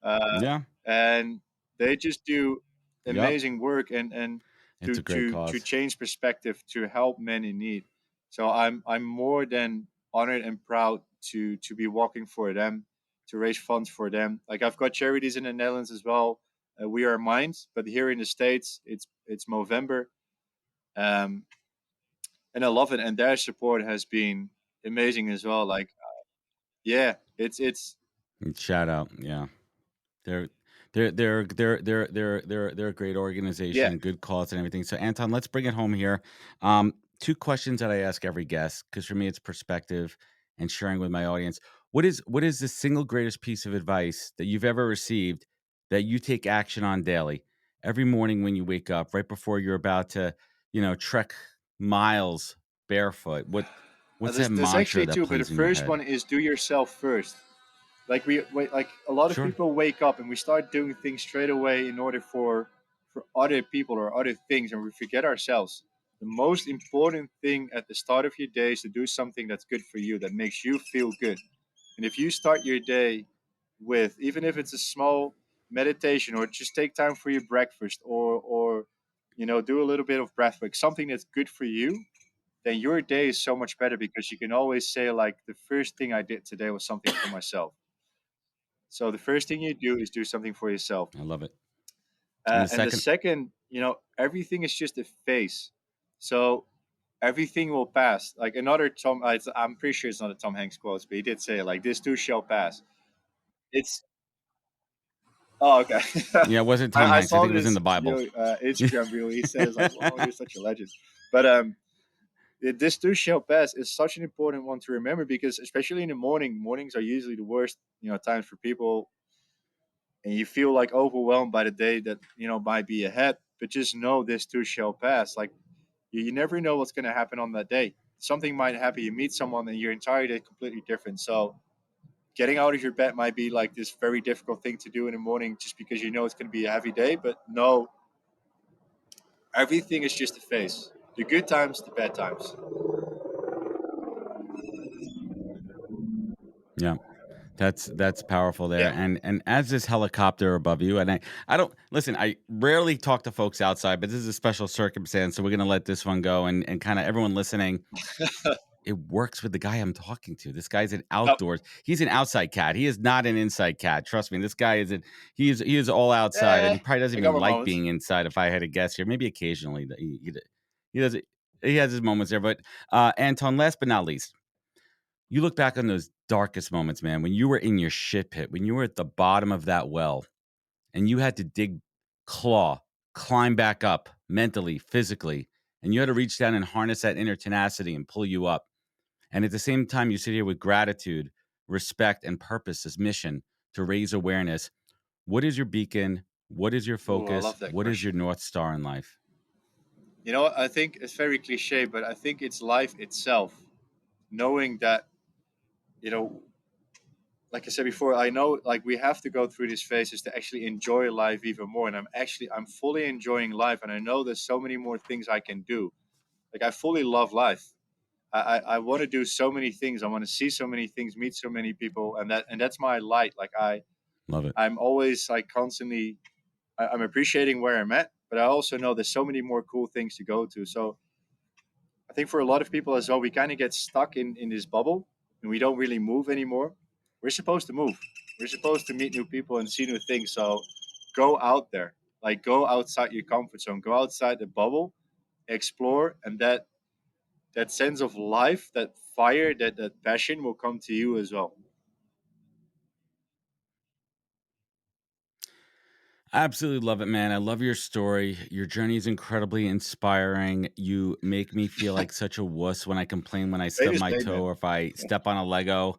uh, Yeah. and they just do Yep. amazing work, and It's to a great to to cause. change perspective, to help men in need. So I'm more than honored and proud to be walking for them, to raise funds for them. Like, I've got charities in the Netherlands as well. We Are Minds, but here in the States, it's Movember. um, and I love it, and their support has been amazing as well. Like, yeah, it's And shout out. Yeah. They're they're a great yeah. organization, good cause and everything. So Anton, let's bring it home here. Two questions that I ask every guest, because for me it's perspective and sharing with my audience. What is the single greatest piece of advice that you've ever received that you take action on daily? Every morning when you wake up, right before you're about to, trek miles barefoot. What's that There's mantra actually that two, but the plays in your first head? one is do yourself first. Like, like a lot of Sure. people wake up and we start doing things straight away in order for other people or other things, and we forget ourselves. The most important thing at the start of your day is to do something that's good for you, that makes you feel good. And if you start your day with, even if it's a small meditation, or just take time for your breakfast, or do a little bit of breath work, something that's good for you, then your day is so much better, because you can always say, like, the first thing I did today was something for myself. So the first thing you do is do something for yourself. I love it. And the And the second, second, everything is just a phase. So everything will pass. Like, another I'm pretty sure it's not a Tom Hanks quote, but he did say, like, this too shall pass. It's Oh, okay. yeah, it wasn't Tom I Hanks. I saw think it was in this the Bible. Instagram reel. He says, like, "Wow, you're such a legend." But this too shall pass is such an important one to remember, because especially in the mornings are usually the worst, times for people, and you feel like overwhelmed by the day that might be ahead. But just know this too shall pass. Like, you never know what's going to happen on that day. Something might happen. You meet someone, and your entire day completely different. So getting out of your bed might be like this very difficult thing to do in the morning, just because it's going to be a heavy day. But no, everything is just a phase. The good times, the bad times. Yeah. That's powerful there. Yeah. And as this helicopter above you, and I don't listen, I rarely talk to folks outside, but this is a special circumstance, so we're gonna let this one go, and kind of everyone listening, it works with the guy I'm talking to. This guy's an Oh, outdoors. He's an outside cat. He is not an inside cat. Trust me. This guy he is all outside, and eh, he probably doesn't I got even my like moments. being inside. If I had to guess here, maybe occasionally that he does it. He has his moments there, but Anton, last but not least, you look back on those darkest moments, man, when you were in your shit pit, when you were at the bottom of that well and you had to claw, climb back up mentally, physically, and you had to reach down and harness that inner tenacity and pull you up. And at the same time, you sit here with gratitude, respect, and purpose as mission to raise awareness. What is your beacon? What is your Oh, I focus? love that What is your question. North Star in life? I think it's very cliche, but I think it's life itself. Knowing that, you know, like I said before, I know like we have to go through these phases to actually enjoy life even more. And I'm fully enjoying life. And I know there's so many more things I can do. Like I fully love life. I want to do so many things. I want to see so many things, meet so many people. And that's my light. Like Love it. I'm always like constantly, I'm appreciating where I'm at, but I also know there's so many more cool things to go to. So I think for a lot of people as well, we kind of get stuck in this bubble and we don't really move anymore. We're supposed to move. We're supposed to meet new people and see new things. So go out there, like go outside your comfort zone, go outside the bubble, explore, and that sense of life, that fire, that passion will come to you as well. I absolutely love it, man. I love your story. Your journey is incredibly inspiring. You make me feel like such a wuss when I complain when I Pain stub is my pain, toe man. or if I step on a Lego.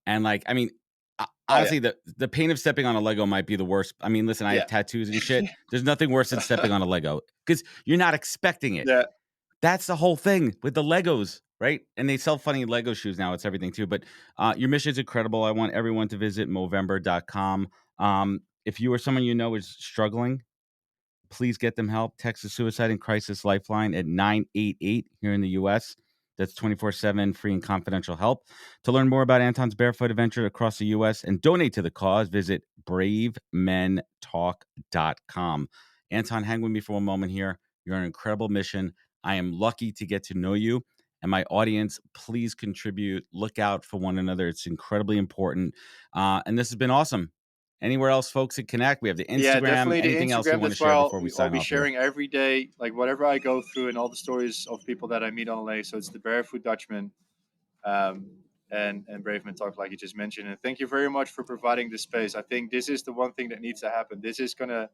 And like, I mean, Oh yeah, honestly, the pain of stepping on a Lego might be the worst. I mean, listen, I have yeah, tattoos and shit. There's nothing worse than stepping on a Lego because you're not expecting it. yeah. That's the whole thing with the Legos, right? And they sell funny Lego shoes now. It's everything too. But your mission is incredible. I want everyone to visit Movember.com. If you or someone you know is struggling, please get them help. Text the Suicide and Crisis Lifeline at 988 here in the U.S. That's 24/7 free and confidential help. To learn more about Anton's barefoot adventure across the U.S. and donate to the cause, visit bravementalk.com. Anton, hang with me for one moment here. You're on an incredible mission. I am lucky to get to know you. And my audience, please contribute. Look out for one another. It's incredibly important. And this has been awesome. Anywhere else folks can connect? We have the Yeah, Instagram. definitely the Anything else you Instagram. want to That's where share before we I'll sign be off here? sharing every day, like whatever I go through and all the stories of people that I meet on the lake. So it's the Barefoot Dutchman, um, and Braveman Talk, like you just mentioned. And thank you very much for providing this space. I think this is the one thing that needs to happen. This is gonna,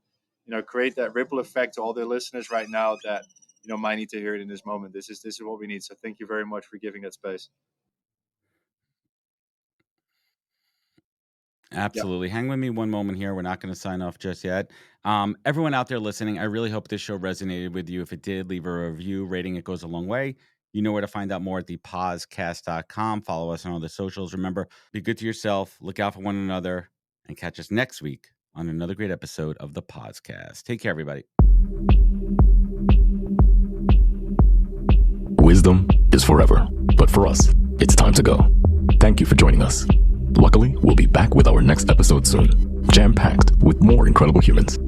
create that ripple effect to all the listeners right now that might need to hear it in this moment. This is what we need. So thank you very much for giving that space. Yeah. Absolutely. Hang with me one moment here. We're not going to sign off just yet. Everyone out there listening, I really hope this show resonated with you. If it did, leave a review. Rating it goes a long way. You know where to find out more at thepodcast.com. Follow us on all the socials. Remember, be good to yourself, look out for one another, and catch us next week on another great episode of the podcast. Take care, everybody. Wisdom is forever, but for us, it's time to go. Thank you for joining us. Luckily, we'll be back with our next episode soon, jam-packed with more incredible humans.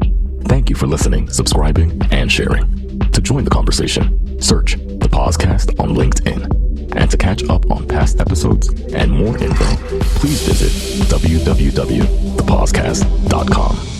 Thank you for listening, subscribing, and sharing. To join the conversation, search the podcast on LinkedIn. And to catch up on past episodes and more info, please visit www.thepodcast.com.